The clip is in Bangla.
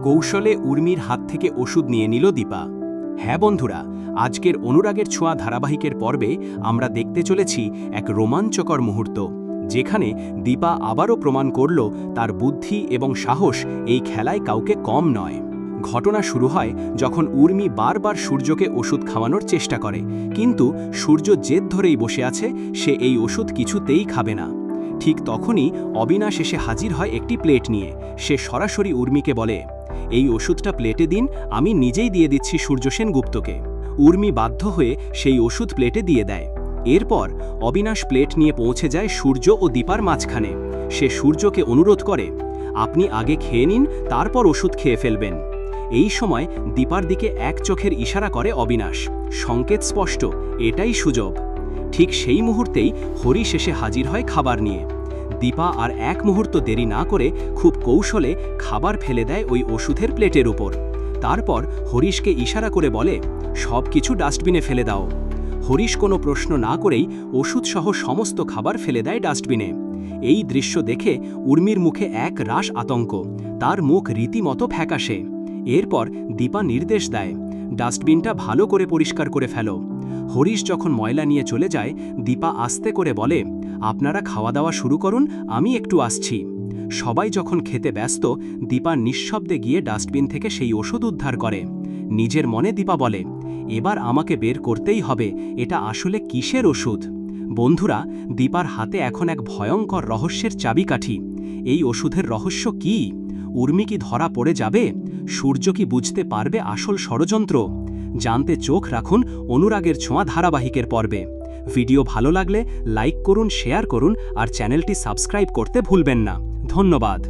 কৌশলে উর্মির হাত থেকে ওষুধ নিয়ে নিল দীপা। হ্যাঁ বন্ধুরা, আজকের অনুরাগের ছোঁয়া ধারাবাহিকের পর্বে আমরা দেখতে চলেছি এক রোমাঞ্চকর মুহূর্ত, যেখানে দীপা আবারও প্রমাণ করল তার বুদ্ধি এবং সাহস এই খেলায় কাউকে কম নয়। ঘটনা শুরু হয় যখন উর্মি বারবার সূর্যকে ওষুধ খাওয়ানোর চেষ্টা করে, কিন্তু সূর্য জেদ ধরেই বসে আছে, সে এই ওষুধ কিছুতেই খাবে না। ঠিক তখনই অবিনাশ এসে হাজির হয় একটি প্লেট নিয়ে। সে সরাসরি উর্মিকে বলে, এই ওষুধটা প্লেটে দিন, আমি নিজেই দিয়ে দিচ্ছি সূর্য সেনগুপ্তকে। উর্মি বাধ্য হয়ে সেই ওষুধ প্লেটে দিয়ে দেয়। এরপর অবিনাশ প্লেট নিয়ে পৌঁছে যায় সূর্য ও দীপার মাঝখানে। সে সূর্যকে অনুরোধ করে, আপনি আগে খেয়ে নিন, তারপর ওষুধ খেয়ে ফেলবেন। এই সময় দীপার দিকে এক চোখের ইশারা করে অবিনাশ, সংকেত স্পষ্ট, এটাই সুযোগ। ঠিক সেই মুহূর্তেই হরিশ এসে হাজির হয় খাবার নিয়ে। দীপা আর এক মুহূর্ত দেরি না করে খুব কৌশলে খাবার ফেলে দেয় ওই ওষুধের প্লেটের উপর। তারপর হরিশকে ইশারা করে বলে, সব কিছু ডাস্টবিনে ফেলে দাও। হরিশ কোনো প্রশ্ন না করেই ওষুধসহ সমস্ত খাবার ফেলে দেয় ডাস্টবিনে। এই দৃশ্য দেখে উর্মির মুখে এক রাশ আতঙ্ক, তার মুখ রীতিমতো ফ্যাকাশে। এরপর দীপা নির্দেশ দেয়, ডাস্টবিনটা ভালো করে পরিষ্কার করে ফেলো। হরিশ যখন ময়লা নিয়ে চলে যায়, দীপা আস্তে করে বলে, আপনারা খাওয়া দাওয়া শুরু করুন, আমি একটু আসছি। সবাই যখন খেতে ব্যস্ত, দীপা নিঃশব্দে গিয়ে ডাস্টবিন থেকে সেই ওষুধ উদ্ধার করে। নিজের মনে দীপা বলে, এবার আমাকে বের করতেই হবে, এটা আসলে কিসের ওষুধ। বন্ধুরা, দীপার হাতে এখন এক ভয়ঙ্কর রহস্যের চাবিকাঠি। এই ওষুধের রহস্য কি? উর্মি কি ধরা পড়ে যাবে? সূর্য কি বুঝতে পারবে আসল ষড়যন্ত্র? জানতে চোখ রাখুন অনুরাগের ছোঁয়া ধারাবাহিকের পর্বে। ভিডিও ভালো লাগলে লাইক করুন, শেয়ার করুন আর চ্যানেলটি সাবস্ক্রাইব করতে ভুলবেন না। ধন্যবাদ।